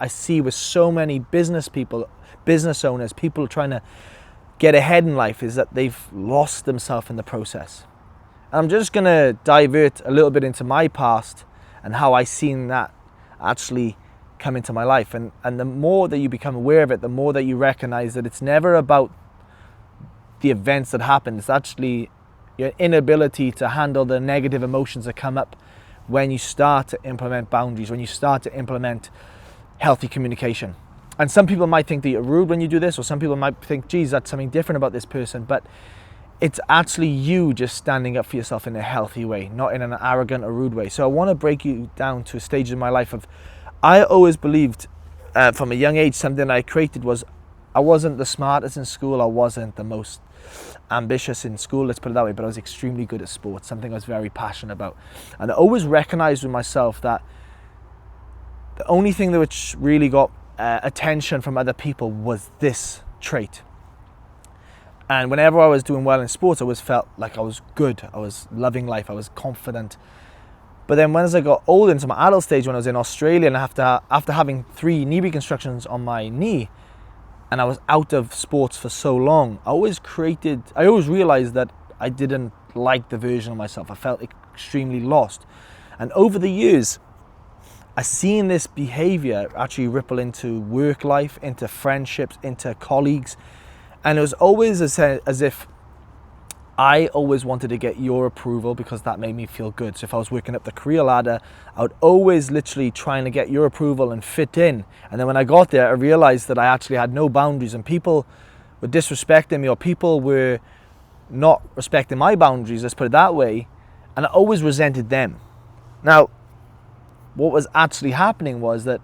I see with so many business people, business owners, people trying to get ahead in life, is that they've lost themselves in the process. And I'm just going to divert a little bit into my past and how I seen that actually come into my life. And the more that you become aware of it, the more that you recognize that it's never about the events that happen. It's actually your inability to handle the negative emotions that come up when you start to implement boundaries, when you start to implement healthy communication. And some people might think that you're rude when you do this, or some people might think, geez, that's something different about this person. But it's actually you just standing up for yourself in a healthy way, not in an arrogant or rude way. So I want to break you down to a stage in my life of, I always believed from a young age, something I created was, I wasn't the smartest in school, I wasn't the most ambitious in school, let's put it that way, but I was extremely good at sports, something I was very passionate about. And I always recognized with myself that the only thing that which really got attention from other people was this trait. And whenever I was doing well in sports, I always felt like I was good, I was loving life, I was confident. But then as I got older, into my adult stage, when I was in Australia, and after having 3 knee reconstructions on my knee, and I was out of sports for so long, I always realized that I didn't like the version of myself. I felt extremely lost. And over the years, I've seen this behavior actually ripple into work life, into friendships, into colleagues. And it was always as if I always wanted to get your approval, because that made me feel good. So if I was working up the career ladder, I would always literally trying to get your approval and fit in. And then when I got there, I realized that I actually had no boundaries, and people were disrespecting me, or people were not respecting my boundaries, let's put it that way. And I always resented them. Now, what was actually happening was that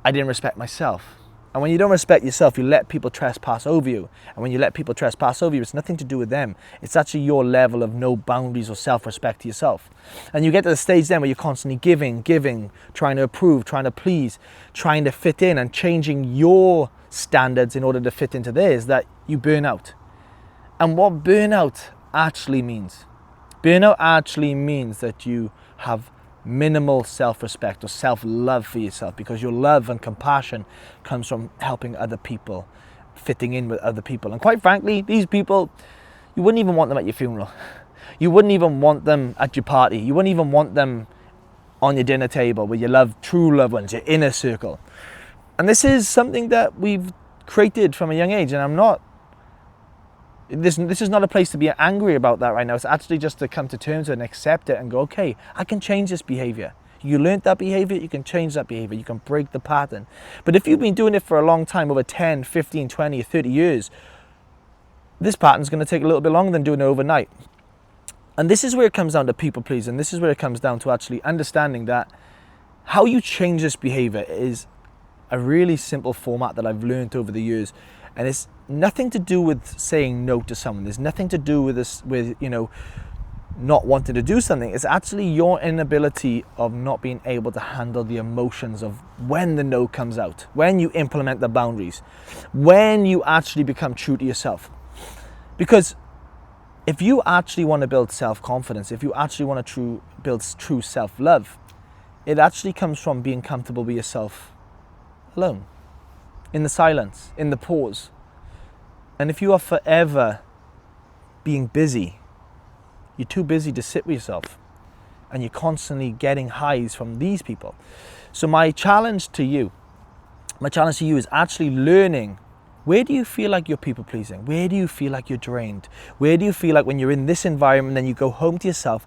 I didn't respect myself. And when you don't respect yourself, you let people trespass over you. And when you let people trespass over you, it's nothing to do with them. It's actually your level of no boundaries or self-respect to yourself. And you get to the stage then where you're constantly giving, trying to approve, trying to please, trying to fit in, and changing your standards in order to fit into theirs, that you burn out. And what burnout actually means that you have minimal self-respect or self-love for yourself, because your love and compassion comes from helping other people, fitting in with other people. And quite frankly, these people, you wouldn't even want them at your funeral. You wouldn't even want them at your party. You wouldn't even want them on your dinner table with your true loved ones, your inner circle. And this is something that we've created from a young age, and this is not a place to be angry about that right now. It's actually just to come to terms with and accept it and go, okay, I can change this behavior. You learned that behavior, you can change that behavior, you can break the pattern. But if you've been doing it for a long time, over 10, 15, 20, 30 years, this pattern's going to take a little bit longer than doing it overnight. And this is where it comes down to people pleasing. This is where it comes down to actually understanding that how you change this behavior is a really simple format that I've learned over the years. And it's nothing to do with saying no to someone. There's nothing to do with this, not wanting to do something. It's actually your inability of not being able to handle the emotions of when the no comes out, when you implement the boundaries, when you actually become true to yourself. Because if you actually want to build self-confidence, if you actually want to build true self-love, it actually comes from being comfortable with yourself alone, in the silence, in the pause. And if you are forever being busy, you're too busy to sit with yourself, and you're constantly getting highs from these people. So my challenge to you is actually learning, where do you feel like you're people pleasing? Where do you feel like you're drained? Where do you feel like when you're in this environment, then you go home to yourself,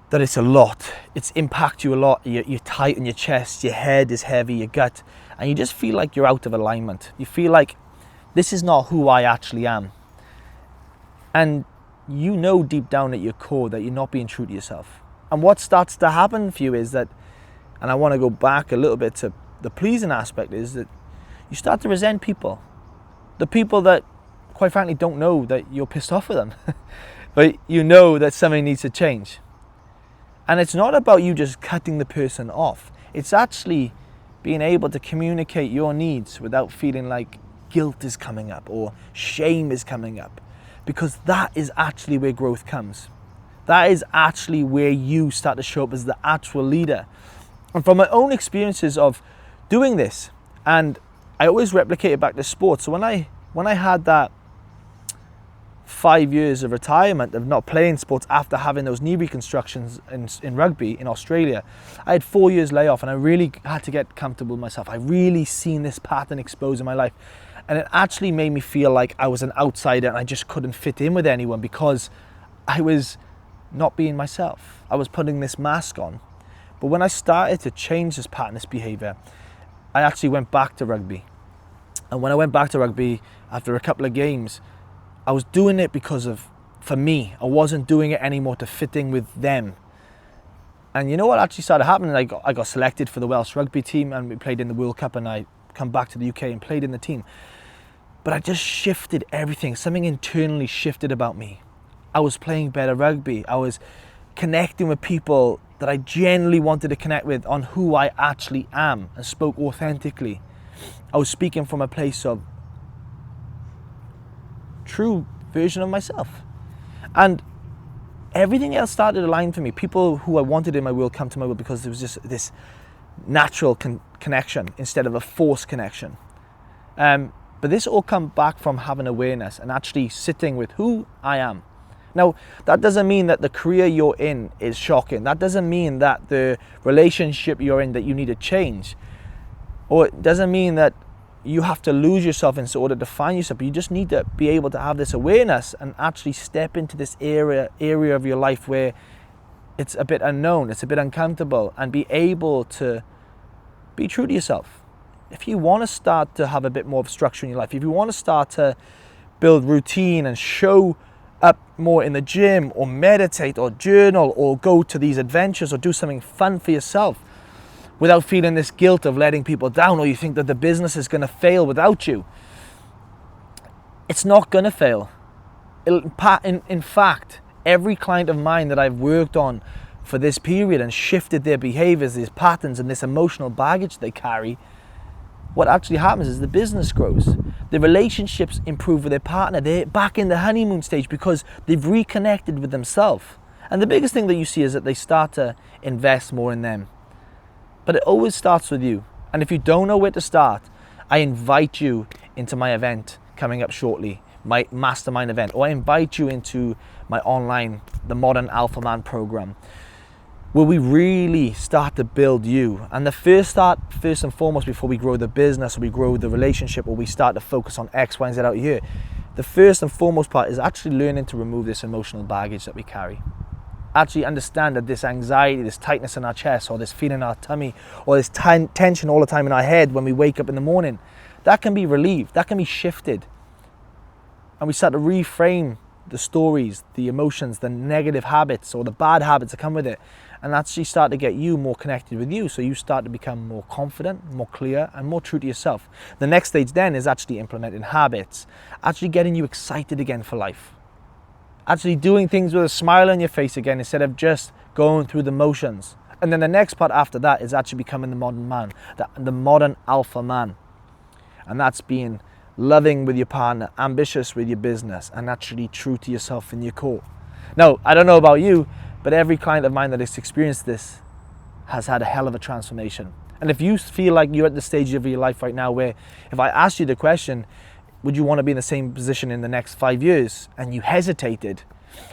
that it's a lot, it's impact you a lot, you're tight in your chest, your head is heavy, your gut, and you just feel like you're out of alignment. You feel like this is not who I actually am. And you know deep down at your core that you're not being true to yourself. And what starts to happen for you is that, and I want to go back a little bit to the pleasing aspect, is that you start to resent people. The people that, quite frankly, don't know that you're pissed off with them. But you know that something needs to change. And it's not about you just cutting the person off. It's actually being able to communicate your needs without feeling like guilt is coming up or shame is coming up. Because that is actually where growth comes. That is actually where you start to show up as the actual leader. And from my own experiences of doing this. And I always replicate it back to sports. So when I had that 5 years of retirement of not playing sports after having those knee reconstructions in rugby in Australia, I had 4 years layoff, and I really had to get comfortable with myself. I really seen this pattern exposed in my life, and it actually made me feel like I was an outsider and I just couldn't fit in with anyone because I was not being myself. I was putting this mask on. But when I started to change this pattern, this behavior, I actually went back to rugby. And when I went back to rugby after a couple of games, I was doing it because for me. I wasn't doing it anymore to fit in with them. And you know what actually started happening? I got selected for the Welsh Rugby team, and we played in the World Cup, and I come back to the UK and played in the team. But I just shifted everything. Something internally shifted about me. I was playing better rugby. I was connecting with people that I genuinely wanted to connect with on who I actually am, and spoke authentically. I was speaking from a place of true version of myself. And everything else started to align for me. People who I wanted in my world come to my world because there was just this natural connection instead of a forced connection. But this all comes back from having awareness and actually sitting with who I am. Now, that doesn't mean that the career you're in is shocking. That doesn't mean that the relationship you're in that you need to change. Or it doesn't mean that you have to lose yourself in order to find yourself. But you just need to be able to have this awareness and actually step into this area of your life where it's a bit unknown, it's a bit uncomfortable, and be able to be true to yourself. If you want to start to have a bit more of structure in your life, if you want to start to build routine and show up more in the gym, or meditate, or journal, or go to these adventures, or do something fun for yourself without feeling this guilt of letting people down, or you think that the business is going to fail without you, it's not going to fail. In fact, every client of mine that I've worked on for this period and shifted their behaviors, these patterns, and this emotional baggage they carry, what actually happens is the business grows. The relationships improve with their partner. They're back in the honeymoon stage because they've reconnected with themselves. And the biggest thing that you see is that they start to invest more in them. But it always starts with you. And if you don't know where to start, I invite you into my event coming up shortly, my mastermind event, or I invite you into my online, the Modern Alpha Man program, where we really start to build you. And the first and foremost, before we grow the business, or we grow the relationship, or we start to focus on X, Y, and Z out here, the first and foremost part is actually learning to remove this emotional baggage that we carry. Actually understand that this anxiety, this tightness in our chest, or this feeling in our tummy, or this tension all the time in our head when we wake up in the morning, that can be relieved, that can be shifted. And we start to reframe the stories, the emotions, the negative habits, or the bad habits that come with it, and actually start to get you more connected with you, so you start to become more confident, more clear, and more true to yourself. The next stage then is actually implementing habits, actually getting you excited again for life, actually doing things with a smile on your face again instead of just going through the motions. And then the next part after that is actually becoming the modern man, the modern alpha man, and that's being loving with your partner, ambitious with your business, and actually true to yourself in your core. Now, I don't know about you, but every client of mine that has experienced this has had a hell of a transformation. And if you feel like you're at the stage of your life right now where if I asked you the question, would you want to be in the same position in the next 5 years, and you hesitated,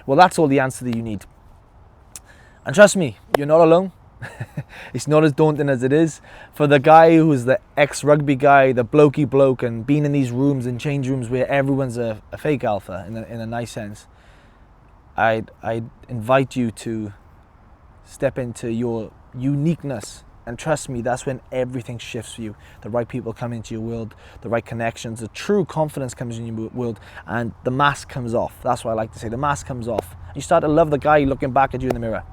well, that's all the answer that you need. And trust me, you're not alone. It's not as daunting as it is. For the guy who's the ex-rugby guy, the blokey bloke, and being in these rooms and change rooms where everyone's a fake alpha in a nice sense, I'd invite you to step into your uniqueness. And trust me, that's when everything shifts for you. The right people come into your world, the right connections, the true confidence comes in your world, and the mask comes off. That's what I like to say. The mask comes off. You start to love the guy looking back at you in the mirror.